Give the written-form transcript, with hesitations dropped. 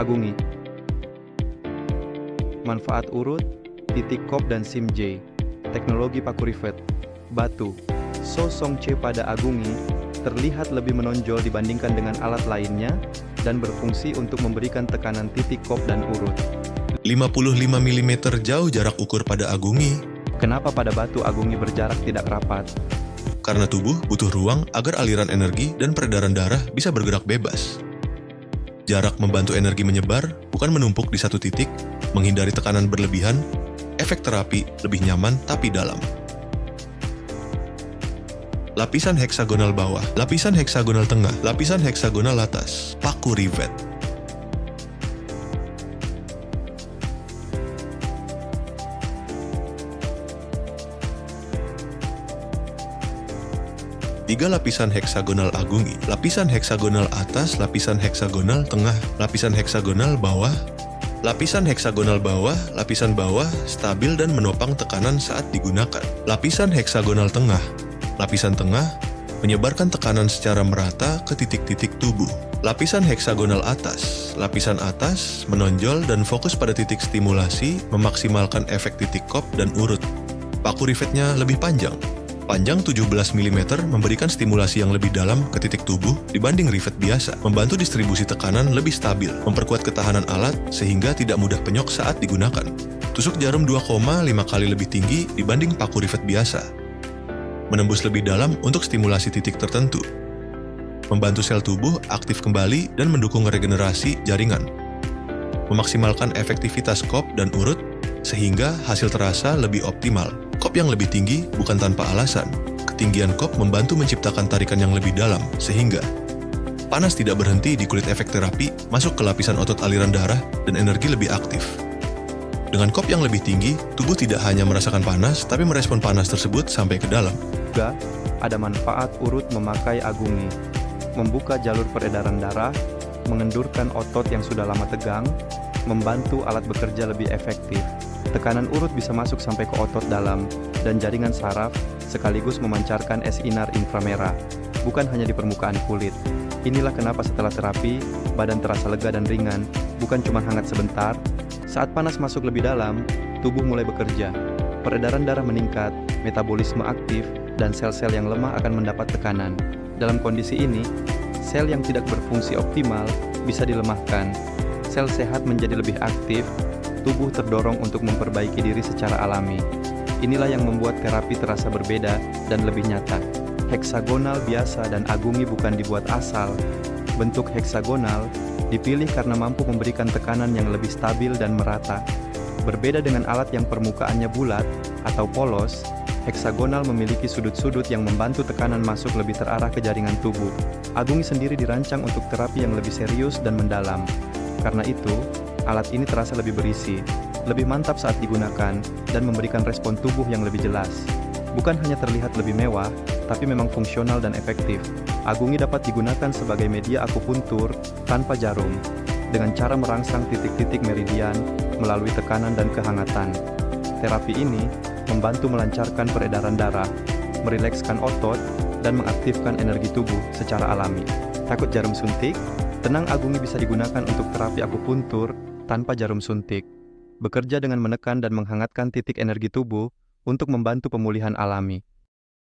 Agungi. Manfaat urut, titik kop dan SIM J. Teknologi paku rivet. Batu. Sosong C pada Agungi terlihat lebih menonjol dibandingkan dengan alat lainnya dan berfungsi untuk memberikan tekanan titik kop dan urut. 55 mm jauh jarak ukur pada Agungi. Kenapa pada batu Agungi berjarak tidak rapat? Karena tubuh butuh ruang agar aliran energi dan peredaran darah bisa bergerak bebas. Jarak membantu energi menyebar, bukan menumpuk di satu titik, menghindari tekanan berlebihan, efek terapi lebih nyaman tapi dalam. Lapisan heksagonal bawah, lapisan heksagonal tengah, lapisan heksagonal atas, paku rivet. Tiga lapisan heksagonal Agungi, lapisan heksagonal atas, lapisan heksagonal tengah, lapisan heksagonal bawah. Lapisan heksagonal bawah, lapisan bawah stabil dan menopang tekanan saat digunakan. Lapisan heksagonal tengah, lapisan tengah menyebarkan tekanan secara merata ke titik-titik tubuh. Lapisan heksagonal atas, lapisan atas menonjol dan fokus pada titik stimulasi, memaksimalkan efek titik kop dan urut. Paku rivetnya lebih panjang. Panjang 17 mm memberikan stimulasi yang lebih dalam ke titik tubuh dibanding rivet biasa, membantu distribusi tekanan lebih stabil, memperkuat ketahanan alat sehingga tidak mudah penyok saat digunakan. Tusuk jarum 2,5 kali lebih tinggi dibanding paku rivet biasa. Menembus lebih dalam untuk stimulasi titik tertentu. Membantu sel tubuh aktif kembali dan mendukung regenerasi jaringan. Memaksimalkan efektivitas kop dan urut sehingga hasil terasa lebih optimal. Kop yang lebih tinggi bukan tanpa alasan. Ketinggian kop membantu menciptakan tarikan yang lebih dalam, sehingga panas tidak berhenti di kulit efek terapi, masuk ke lapisan otot aliran darah, dan energi lebih aktif. Dengan kop yang lebih tinggi, tubuh tidak hanya merasakan panas, tapi merespon panas tersebut sampai ke dalam. Juga, ada manfaat urut memakai Agungi. Membuka jalur peredaran darah, mengendurkan otot yang sudah lama tegang, membantu alat bekerja lebih efektif. Tekanan urut bisa masuk sampai ke otot dalam dan jaringan saraf, sekaligus memancarkan sinar inframerah, bukan hanya di permukaan kulit. Inilah kenapa setelah terapi, badan terasa lega dan ringan, bukan cuma hangat sebentar. Saat panas masuk lebih dalam, tubuh mulai bekerja. Peredaran darah meningkat, metabolisme aktif, dan sel-sel yang lemah akan mendapat tekanan. Dalam kondisi ini, sel yang tidak berfungsi optimal bisa dilemahkan. Sel sehat menjadi lebih aktif, tubuh terdorong untuk memperbaiki diri secara alami. Inilah yang membuat terapi terasa berbeda dan lebih nyata. Heksagonal biasa dan Agungi bukan dibuat asal. Bentuk heksagonal dipilih karena mampu memberikan tekanan yang lebih stabil dan merata. Berbeda dengan alat yang permukaannya bulat atau polos, heksagonal memiliki sudut-sudut yang membantu tekanan masuk lebih terarah ke jaringan tubuh. Agungi sendiri dirancang untuk terapi yang lebih serius dan mendalam. Karena itu, alat ini terasa lebih berisi, lebih mantap saat digunakan, dan memberikan respon tubuh yang lebih jelas. Bukan hanya terlihat lebih mewah, tapi memang fungsional dan efektif. Agungi dapat digunakan sebagai media akupuntur tanpa jarum, dengan cara merangsang titik-titik meridian melalui tekanan dan kehangatan. Terapi ini membantu melancarkan peredaran darah, merilekskan otot, dan mengaktifkan energi tubuh secara alami. Takut jarum suntik? Tenang, Agungi bisa digunakan untuk terapi akupuntur tanpa jarum suntik. Bekerja dengan menekan dan menghangatkan titik energi tubuh untuk membantu pemulihan alami.